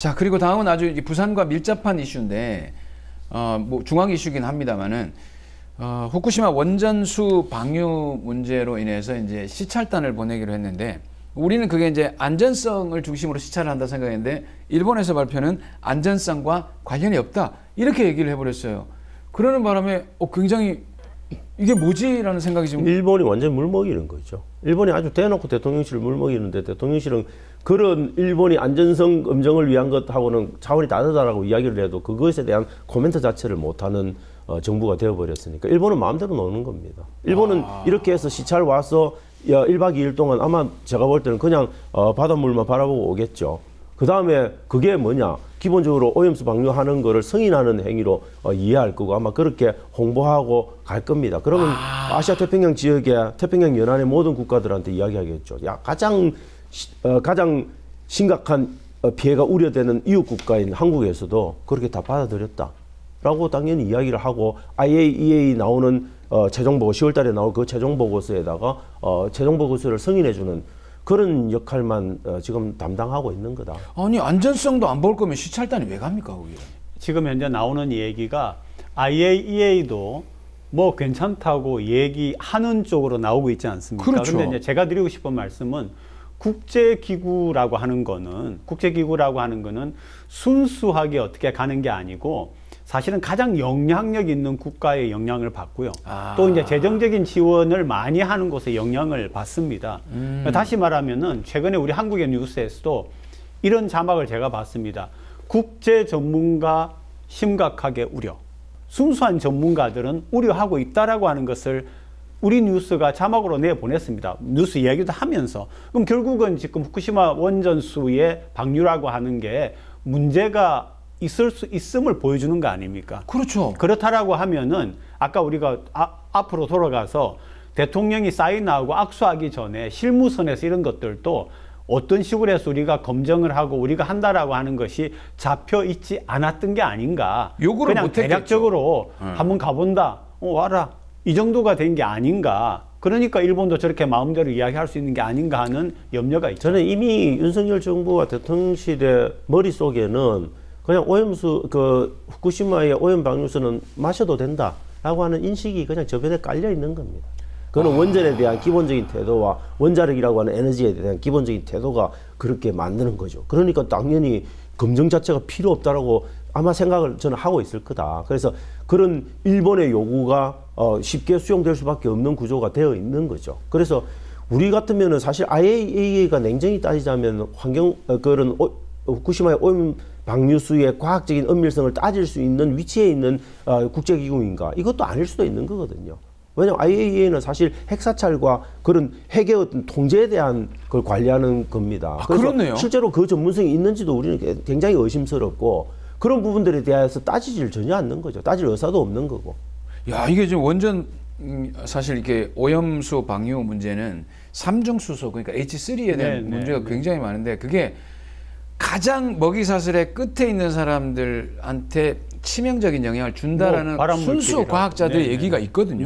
자, 그리고 다음은 아주 부산과 밀접한 이슈인데, 뭐 중앙 이슈긴 합니다만은, 후쿠시마 원전수 방류 문제로 인해서 이제 시찰단을 보내기로 했는데, 우리는 그게 이제 안전성을 중심으로 시찰을 한다 생각했는데, 일본에서 발표는 안전성과 관련이 없다, 이렇게 얘기를 해버렸어요. 그러는 바람에 굉장히 이게 뭐지라는 생각이 좀. 일본이 완전 물먹이는 거죠. 일본이 아주 대놓고 대통령실을 물먹이는데, 대통령실은 그런 일본이 안전성 검증을 위한 것하고는 차원이 다르다라고 이야기를 해도 그것에 대한 코멘트 자체를 못하는 정부가 되어버렸으니까 일본은 마음대로 노는 겁니다. 일본은 이렇게 해서 시찰 와서 1박 2일 동안 아마 제가 볼 때는 그냥 바닷물만 바라보고 오겠죠. 그 다음에 그게 뭐냐, 기본적으로 오염수 방류하는 거를 승인하는 행위로 이해할 거고 아마 그렇게 홍보하고 갈 겁니다. 그러면 아시아 태평양 지역의 태평양 연안의 모든 국가들한테 이야기하겠죠. 야, 가장 심각한 피해가 우려되는 이웃 국가인 한국에서도 그렇게 다 받아들였다라고 당연히 이야기를 하고, IAEA 나오는 최종 보고 10월 달에 나올 그 최종 보고서에다가 최종 보고서를 승인해주는 그런 역할만 지금 담당하고 있는 거다. 아니, 안전성도 안 볼 거면 시찰단이 왜 갑니까, 거기? 지금 현재 나오는 얘기가 IAEA도 뭐 괜찮다고 얘기하는 쪽으로 나오고 있지 않습니까? 그렇죠. 근데 이제 제가 드리고 싶은 말씀은 국제기구라고 하는 거는 순수하게 어떻게 가는 게 아니고 사실은 가장 영향력 있는 국가의 영향을 받고요. 또 이제 재정적인 지원을 많이 하는 곳에 영향을 받습니다. 다시 말하면은 최근에 우리 한국의 뉴스에서도 이런 자막을 제가 봤습니다. 국제 전문가 심각하게 우려. 순수한 전문가들은 우려하고 있다라고 하는 것을 우리 뉴스가 자막으로 내보냈습니다. 뉴스 이야기도 하면서. 그럼 결국은 지금 후쿠시마 원전수의 방류라고 하는 게 문제가 있을 수 있음을 보여주는 거 아닙니까? 그렇죠. 그렇다라고 하면은 아까 우리가 앞으로 돌아가서 대통령이 사인하고 악수하기 전에 실무선에서 이런 것들도 어떤 식으로 해서 우리가 검증을 하고 우리가 한다라고 하는 것이 잡혀 있지 않았던 게 아닌가. 요구를 그냥 못했겠죠. 대략적으로 한번 가본다. 와라. 이 정도가 된 게 아닌가. 그러니까 일본도 저렇게 마음대로 이야기할 수 있는 게 아닌가 하는 염려가 있죠. 저는 이미 윤석열 정부와 대통령실의 머릿속에는 그냥 오염수, 후쿠시마의 오염 방류수는 마셔도 된다라고 하는 인식이 그냥 저변에 깔려 있는 겁니다. 그거는 원전에 대한 기본적인 태도와 원자력이라고 하는 에너지에 대한 기본적인 태도가 그렇게 만드는 거죠. 그러니까 당연히 검증 자체가 필요 없다라고 아마 생각을 저는 하고 있을 거다. 그래서 그런 일본의 요구가 쉽게 수용될 수밖에 없는 구조가 되어 있는 거죠. 그래서 우리 같으면은 사실 IAEA가 냉정히 따지자면 그런 후쿠시마의 오염 방류수의 과학적인 은밀성을 따질 수 있는 위치에 있는 국제기구인가? 이것도 아닐 수도 있는 거거든요. 왜냐하면 IAEA는 사실 핵사찰과 그런 핵의 어떤 통제에 대한 걸 관리하는 겁니다. 그래서 그렇네요. 실제로 그 전문성이 있는지도 우리는 굉장히 의심스럽고, 그런 부분들에 대해서 따지질 전혀 않는 거죠. 따질 의사도 없는 거고. 야, 이게 지금 원전 사실 이렇게 오염수 방류 문제는 삼중수소, 그러니까 H3에 대한 문제가 굉장히 많은데, 그게 가장 먹이사슬의 끝에 있는 사람들한테 치명적인 영향을 준다라는 순수 과학자들의 얘기가 있거든요.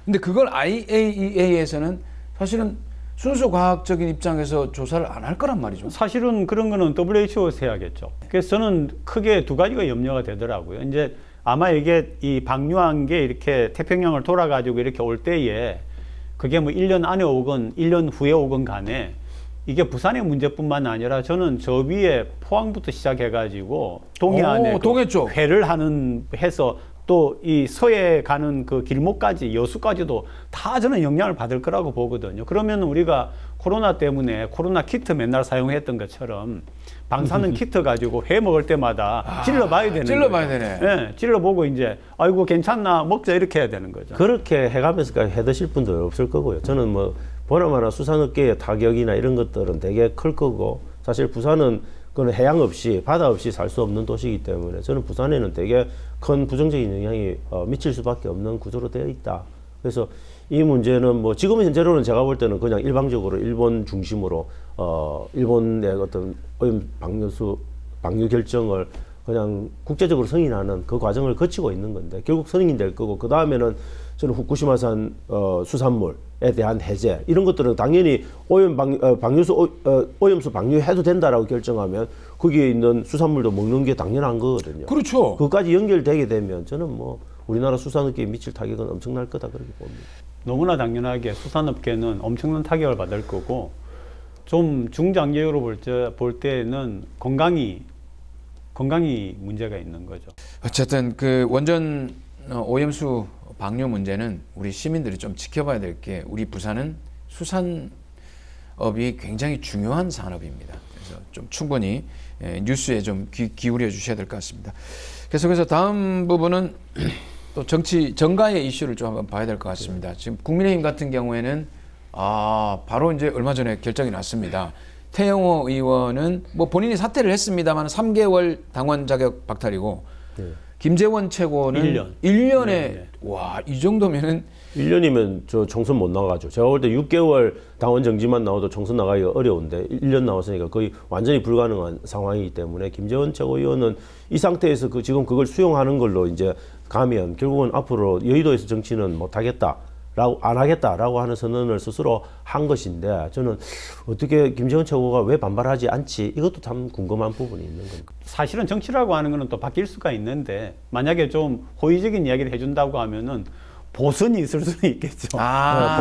근데 그걸 IAEA에서는 사실은 순수 과학적인 입장에서 조사를 안 할 거란 말이죠. 사실은 그런 거는 WHO에서 해야겠죠. 그래서 저는 크게 두 가지가 염려가 되더라고요. 이제 아마 이게 이 방류한 게 이렇게 태평양을 돌아가지고 이렇게 올 때에 그게 뭐 1년 안에 오건 1년 후에 오건 간에 이게 부산의 문제뿐만 아니라 저는 저 위에 포항부터 시작해가지고 동해안에 회를 해서 또 이 서해 가는 그 길목까지 여수까지도 다 저는 영향을 받을 거라고 보거든요. 그러면 우리가 코로나 때문에 코로나 키트 맨날 사용했던 것처럼 방사능 키트 가지고 회 먹을 때마다 찔러봐야 되는 찔러봐야 거죠. 되네. 네, 찔러보고 이제 아이고 괜찮나 먹자 이렇게 해야 되는 거죠. 그렇게 해가면서까지 해 드실 분들 없을 거고요. 저는 뭐 보나마나 수산업계의 타격이나 이런 것들은 되게 클 거고, 사실 부산은 그건 해양 없이 바다 없이 살 수 없는 도시이기 때문에 저는 부산에는 되게 큰 부정적인 영향이 미칠 수밖에 없는 구조로 되어 있다. 그래서 이 문제는 뭐 지금 현재로는 제가 볼 때는 그냥 일방적으로 일본 중심으로 일본의 어떤 오염 방류 결정을 그냥 국제적으로 승인하는 그 과정을 거치고 있는 건데, 결국 승인이 될 거고, 그 다음에는 저는 후쿠시마산 수산물 대한 해제 이런 것들은 당연히 오염수 방류해도 된다라고 결정하면 거기에 있는 수산물도 먹는 게 당연한 거거든요. 그렇죠. 그까지 연결되게 되면 저는 뭐 우리나라 수산업계에 미칠 타격은 엄청날 거다 그렇게 봅니다. 너무나 당연하게 수산업계는 엄청난 타격을 받을 거고 좀 중장기적으로 볼 때는 건강이 문제가 있는 거죠. 어쨌든 그 원전 오염수 방류 문제는 우리 시민들이 좀 지켜봐야 될 게 우리 부산은 수산업이 굉장히 중요한 산업입니다. 그래서 좀 충분히 뉴스에 좀 기울여 주셔야 될 것 같습니다. 계속해서 다음 부분은 또 정가의 이슈를 좀 한번 봐야 될 것 같습니다. 지금 국민의힘 같은 경우에는 바로 이제 얼마 전에 결정이 났습니다. 태영호 의원은 뭐 본인이 사퇴를 했습니다만 3개월 당원 자격 박탈이고 김재원 최고는 1년에 와, 이 정도면은 1년이면 저 총선 못 나가죠. 제가 볼 때 6개월 당원 정지만 나와도 총선 나가기가 어려운데 1년 나왔으니까 거의 완전히 불가능한 상황이기 때문에 김재원 최고위원은 이 상태에서 지금 그걸 수용하는 걸로 이제 가면 결국은 앞으로 여의도에서 정치는 못 하겠다. 안 하겠다라고 하는 선언을 스스로 한 것인데 저는 어떻게 김재원 최고가 왜 반발하지 않지? 이것도 참 궁금한 부분이 있는 겁니다. 사실은 정치라고 하는 거는 또 바뀔 수가 있는데 만약에 좀 호의적인 이야기를 해준다고 하면은 보선이 있을 수는 있겠죠.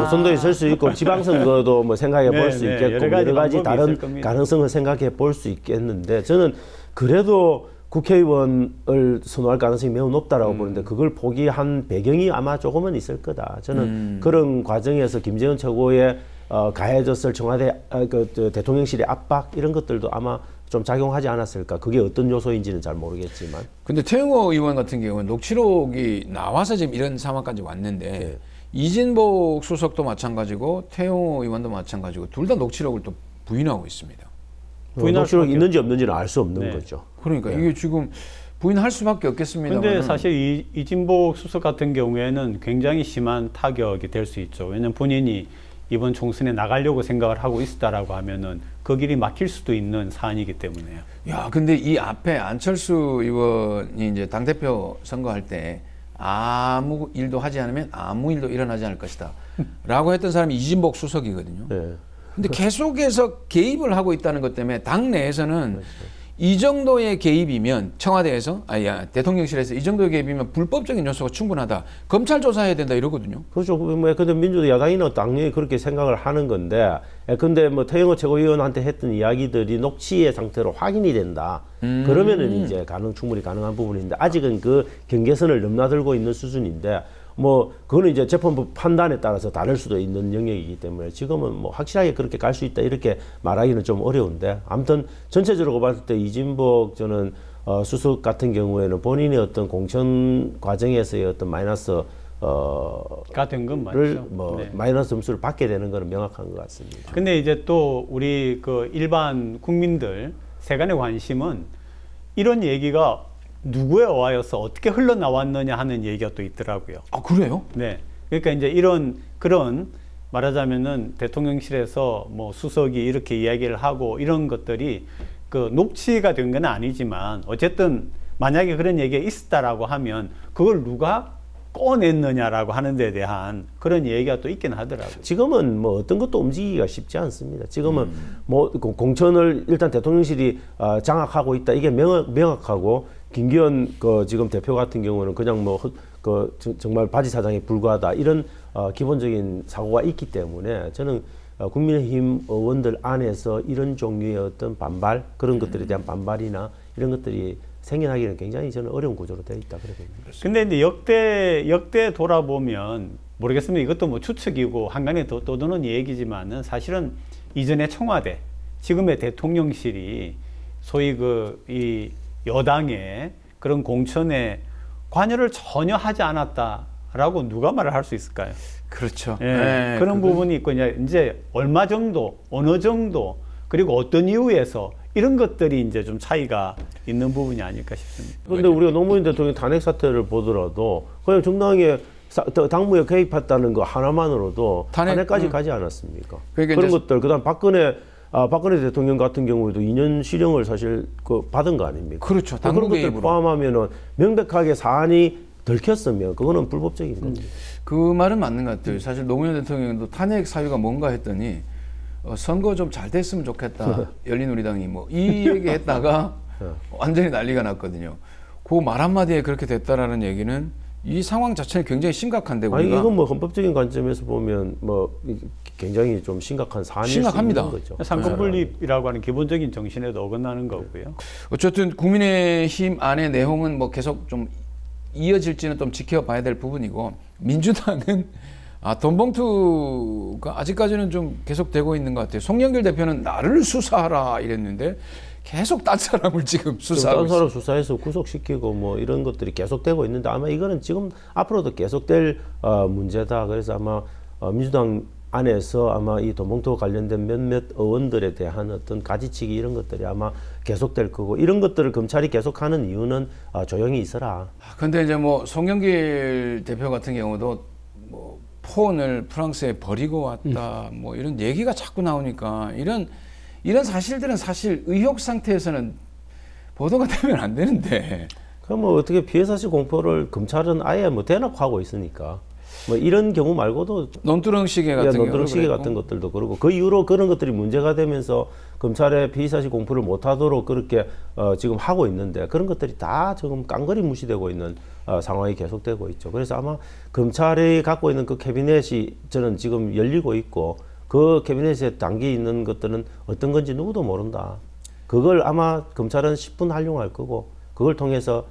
보선도 있을 수 있고 지방선거도 뭐 생각해 볼 수 있겠고 여러 가지 다른 가능성을 생각해 볼 수 있겠는데 저는 그래도 국회의원을 선호할 가능성이 매우 높다라고 보는데 그걸 포기한 배경이 아마 조금은 있을 거다. 저는 그런 과정에서 김재원 최고의 가해졌을 청와대 대통령실의 압박 이런 것들도 아마 좀 작용하지 않았을까. 그게 어떤 요소인지는 잘 모르겠지만. 근데 태영호 의원 같은 경우는 녹취록이 나와서 지금 이런 상황까지 왔는데 이진복 수석도 마찬가지고 태영호 의원도 마찬가지고 둘 다 녹취록을 또 부인하고 있습니다. 녹취록이 있는지 없는지는 알 수 없는 거죠. 그러니까 이게 지금 부인할 수밖에 없겠습니다. 그런데 사실 이진복 수석 같은 경우에는 굉장히 심한 타격이 될 수 있죠. 왜냐하면 본인이 이번 총선에 나가려고 생각을 하고 있었다라고 하면은 그 길이 막힐 수도 있는 사안이기 때문에요. 야, 근데 이 앞에 안철수 의원이 이제 당대표 선거할 때 아무 일도 하지 않으면 아무 일도 일어나지 않을 것이다 라고 했던 사람이 이진복 수석이거든요. 근데 계속해서 개입을 하고 있다는 것 때문에 당 내에서는 이 정도의 개입이면 청와대에서 대통령실에서 이 정도의 개입이면 불법적인 요소가 충분하다. 검찰 조사해야 된다 이러거든요. 그렇죠. 근데 민주당 야당이나 당연히 그렇게 생각을 하는 건데, 근데 뭐 태영호 최고위원한테 했던 이야기들이 녹취의 상태로 확인이 된다. 그러면은 이제 충분히 가능한 부분인데 아직은 그 경계선을 넘나들고 있는 수준인데. 뭐 그거는 이제 재판부 판단에 따라서 다를 수도 있는 영역이기 때문에 지금은 뭐 확실하게 그렇게 갈 수 있다 이렇게 말하기는 좀 어려운데 아무튼 전체적으로 봤을 때 이진복 저는 수석 같은 경우에는 본인의 어떤 공천 과정에서의 어떤 마이너스 된 건 맞죠. 마이너스 점수를 받게 되는 것은 명확한 것 같습니다. 근데 이제 또 우리 그 일반 국민들 세간의 관심은 이런 얘기가 누구의 어하여서 어떻게 흘러나왔느냐 하는 얘기가 또 있더라고요. 아, 그래요? 네. 그러니까 이제 그런 말하자면은 대통령실에서 뭐 수석이 이렇게 이야기를 하고 이런 것들이 그 녹취가 된 건 아니지만 어쨌든 만약에 그런 얘기가 있었다라고 하면 그걸 누가 꺼냈느냐라고 하는 데 대한 그런 얘기가 또 있긴 하더라고요. 지금은 뭐 어떤 것도 움직이기가 쉽지 않습니다. 지금은 뭐 공천을 일단 대통령실이 장악하고 있다. 이게 명확하고 김기현 지금 대표 같은 경우는 그냥 정말 바지 사장에 불과하다. 이런 기본적인 사고가 있기 때문에 저는 국민의힘 의원들 안에서 이런 종류의 어떤 반발, 그런 것들에 대한 반발이나 이런 것들이 생겨나기는 굉장히 저는 어려운 구조로 되어 있다. 그래 봅니다. 근데 이제 역대 돌아보면 모르겠습니다. 이것도 뭐 추측이고 한간에 떠도는 얘기지만은 사실은 이전에 청와대, 지금의 대통령실이 소위 이 여당의 그런 공천에 관여를 전혀 하지 않았다라고 누가 말을 할 수 있을까요? 그렇죠. 그런 부분이 있고 이제 얼마 정도, 어느 정도, 그리고 어떤 이유에서 이런 것들이 이제 좀 차이가 있는 부분이 아닐까 싶습니다. 그런데 우리가 노무현 대통령 탄핵 사태를 보더라도 그냥 정당하게 당무에 개입했다는 거 하나만으로도 탄핵까지 가지 않았습니까? 그러니까 그런 것들, 그다음 박근혜 대통령 같은 경우에도 2년 실형을 사실 받은 거 아닙니까? 그렇죠. 그런 것들 포함하면은 명백하게 사안이 들켰으면 그거는 불법적인 겁니다. 그 말은 맞는 것 같아요. 사실 노무현 대통령도 탄핵 사유가 뭔가 했더니 선거 좀 잘 됐으면 좋겠다. 열린우리당이 뭐 이 얘기했다가 완전히 난리가 났거든요. 그 말 한마디에 그렇게 됐다라는 얘기는 이 상황 자체는 굉장히 심각한데 우리가. 아니 이건 뭐 헌법적인 관점에서 보면 뭐 굉장히 좀 심각한 사안일 심각합니다. 수 있는 거죠. 상권분립이라고 하는 기본적인 정신에도 어긋나는 거고요. 어쨌든 국민의힘 안의 내용은 뭐 계속 좀 이어질지는 좀 지켜봐야 될 부분이고 민주당은 돈봉투가 아직까지는 좀 계속되고 있는 것 같아요. 송영길 대표는 나를 수사하라 이랬는데 계속 딴 사람을 지금 수사하고 딴 사람 수사해서 구속시키고 뭐 이런 것들이 계속되고 있는데 아마 이거는 지금 앞으로도 계속될 문제다. 그래서 아마 민주당 안에서 아마 이 돈봉투와 관련된 몇몇 의원들에 대한 어떤 가지치기 이런 것들이 아마 계속될 거고 이런 것들을 검찰이 계속하는 이유는 조용히 있어라. 근데 이제 뭐 송영길 대표 같은 경우도 뭐 폰을 프랑스에 버리고 왔다 뭐 이런 얘기가 자꾸 나오니까 이런 사실들은 사실 의혹 상태에서는 보도가 되면 안 되는데. 그럼 뭐 어떻게 피해 사실 공표를 검찰은 아예 뭐 대놓고 하고 있으니까 뭐 이런 경우 말고도 논두렁 시계 같은 논두렁 시계 같은 것들도 그러고 그 이후로 그런 것들이 문제가 되면서 검찰의 피의 사실 공표를 못하도록 그렇게 지금 하고 있는데 그런 것들이 다 지금 깡그리 무시되고 있는 상황이 계속되고 있죠. 그래서 아마 검찰이 갖고 있는 그 캐비넷이 저는 지금 열리고 있고. 그 캐비넷에 담겨 있는 것들은 어떤 건지 누구도 모른다. 그걸 아마 검찰은 10분 활용할 거고 그걸 통해서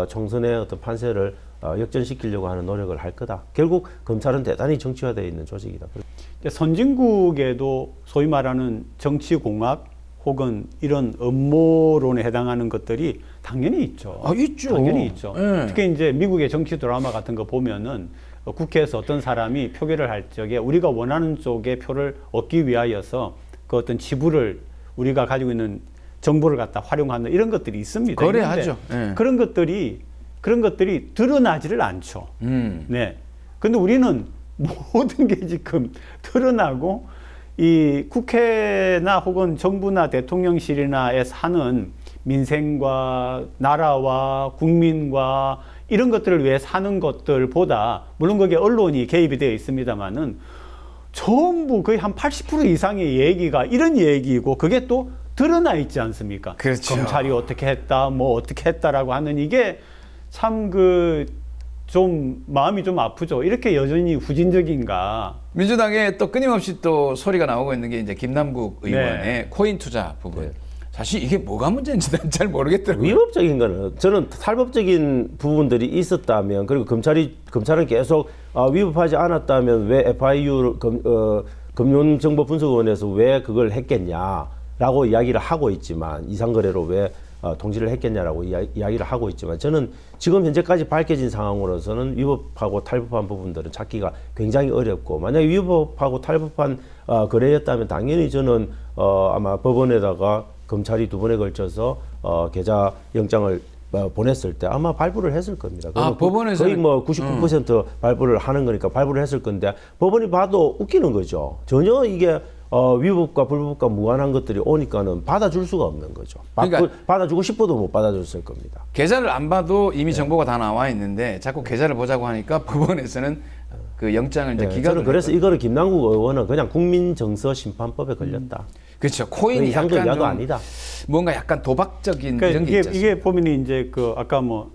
총선의 어떤 판세를 역전시키려고 하는 노력을 할 거다. 결국 검찰은 대단히 정치화되어 있는 조직이다. 선진국에도 소위 말하는 정치공학 혹은 이런 음모론에 해당하는 것들이 당연히 있죠. 있죠. 당연히 있죠. 네. 특히 이제 미국의 정치 드라마 같은 거 보면은 국회에서 어떤 사람이 표결을 할 적에 우리가 원하는 쪽의 표를 얻기 위하여서 그 어떤 지불을 우리가 가지고 있는 정보를 갖다 활용하는 이런 것들이 있습니다. 거래하죠. 네. 그런 것들이 드러나지를 않죠. 네. 근데 우리는 모든 게 지금 드러나고 이 국회나 혹은 정부나 대통령실이나에서 하는 민생과 나라와 국민과 이런 것들을 위해 사는 것들보다 물론 거기에 언론이 개입이 되어 있습니다만은 전부 거의 한 80% 이상의 얘기가 이런 얘기이고 그게 또 드러나 있지 않습니까? 그렇죠. 검찰이 어떻게 했다, 뭐 어떻게 했다라고 하는 이게 참 좀 마음이 좀 아프죠. 이렇게 여전히 후진적인가. 민주당에 또 끊임없이 또 소리가 나오고 있는 게 이제 김남국 의원의 네. 코인 투자 부분. 사실 이게 뭐가 문제인지 난 잘 모르겠더라고요. 위법적인 거는 저는 탈법적인 부분들이 있었다면 그리고 검찰은 계속 위법하지 않았다면 왜 FIU 금융정보분석원에서 왜 그걸 했겠냐라고 이야기를 하고 있지만 이상거래로 왜 통지를 했겠냐라고 이야기를 하고 있지만 저는 지금 현재까지 밝혀진 상황으로서는 위법하고 탈법한 부분들은 찾기가 굉장히 어렵고 만약에 위법하고 탈법한 거래였다면 당연히 저는 아마 법원에다가 검찰이 2번에 걸쳐서 계좌 영장을 보냈을 때 아마 발부를 했을 겁니다. 법원에서 거의 뭐 99% 발부를 하는 거니까 발부를 했을 건데 법원이 봐도 웃기는 거죠. 전혀 이게 위법과 불법과 무관한 것들이 오니까는 받아줄 수가 없는 거죠. 그러니까 받아주고 싶어도 못 받아줬을 겁니다. 계좌를 안 봐도 이미 정보가 다 나와 있는데 자꾸 계좌를 보자고 하니까 법원에서는 그 영장을 이제 기각을. 그래서 이거를 김남국 의원은 그냥 국민정서심판법에 걸렸다. 그렇죠. 코인이 이상적이야도 약간 좀 아니다. 뭔가 약간 도박적인 그러니까 이런 게 있죠. 이게 보면 이제 그 아까 뭐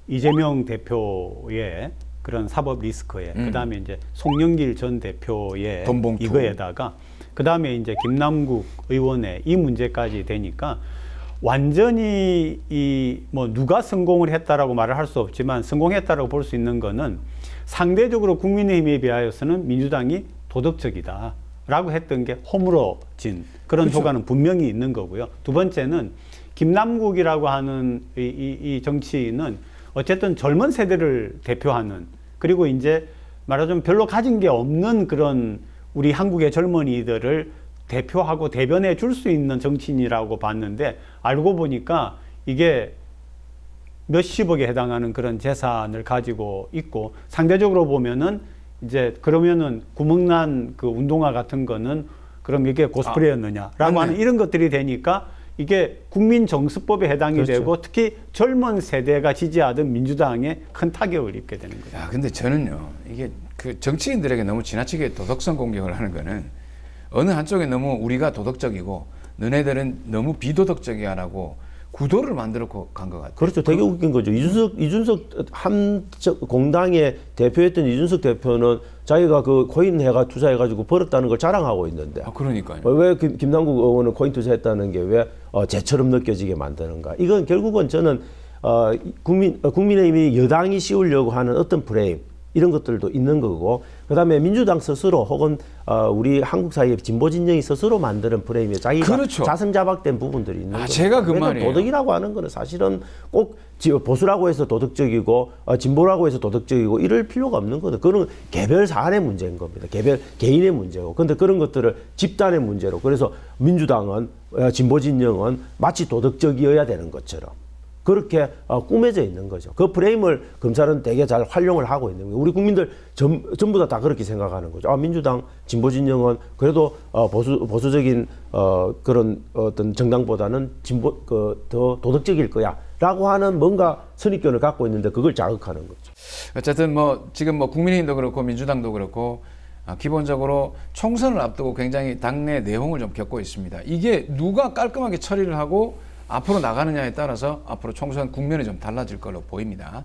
이재명 대표의 그런 사법 리스크에 그다음에 이제 송영길 전 대표의 돈봉투. 이거에다가 그다음에 이제 김남국 의원의 이 문제까지 되니까 완전히 이 뭐 누가 성공을 했다라고 말을 할 수 없지만 성공했다라고 볼 수 있는 거는 상대적으로 국민의힘에 비하여서는 민주당이 도덕적이다라고 했던 게 허물어진 그런 그렇죠. 효과는 분명히 있는 거고요. 두 번째는 김남국이라고 하는 이 정치인은 어쨌든 젊은 세대를 대표하는 그리고 이제 말하자면 별로 가진 게 없는 그런 우리 한국의 젊은이들을 대표하고 대변해 줄 수 있는 정치인이라고 봤는데 알고 보니까 이게 몇십억에 해당하는 그런 재산을 가지고 있고 상대적으로 보면은 이제 그러면은 구멍난 그 운동화 같은 거는 그럼 이게 고스프레였느냐라고 하는 이런 것들이 되니까 이게 국민정수법에 해당이 그렇죠. 되고 특히 젊은 세대가 지지하던 민주당에 큰 타격을 입게 되는 거죠. 야, 근데 저는요, 이게 그 정치인들에게 너무 지나치게 도덕성 공격을 하는 거는 어느 한쪽에 너무 우리가 도덕적이고 너네들은 너무 비도덕적이야라고 구도를 만들어 간 것 같아요. 그렇죠. 되게 웃긴 거죠. 이준석 한 공당의 대표였던 이준석 대표는 자기가 그 코인 해가 투자해가지고 벌었다는 걸 자랑하고 있는데. 아, 그러니까요. 왜 김남국 의원은 코인 투자했다는 게 왜 죄처럼 느껴지게 만드는가? 이건 결국은 저는 국민의힘이 여당이 씌우려고 하는 어떤 프레임 이런 것들도 있는 거고, 그다음에 민주당 스스로 혹은 우리 한국 사회의 진보 진영이 스스로 만드는 프레임에 자기가 그렇죠. 자선자박된 부분들이 있는 거죠. 제가 그 말이에요. 도덕이라고 하는 거는 사실은 꼭 보수라고 해서 도덕적이고 진보라고 해서 도덕적이고 이럴 필요가 없는 거죠. 그거는 개별 사안의 문제인 겁니다. 개인의 문제고. 그런데 그런 것들을 집단의 문제로, 그래서 민주당은 진보 진영은 마치 도덕적이어야 되는 것처럼 그렇게 꾸며져 있는 거죠. 그 프레임을 검찰은 되게 잘 활용을 하고 있는 거예요. 우리 국민들 전부 다 그렇게 생각하는 거죠. 민주당 진보 진영은 그래도 보수적인 그런 어떤 정당보다는 더 도덕적일 거야라고 하는 뭔가 선입견을 갖고 있는데 그걸 자극하는 거죠. 어쨌든 지금 국민의힘도 그렇고 민주당도 그렇고 기본적으로 총선을 앞두고 굉장히 당내 내홍을 좀 겪고 있습니다. 이게 누가 깔끔하게 처리를 하고 앞으로 나가느냐에 따라서 앞으로 총선 국면이 좀 달라질 걸로 보입니다.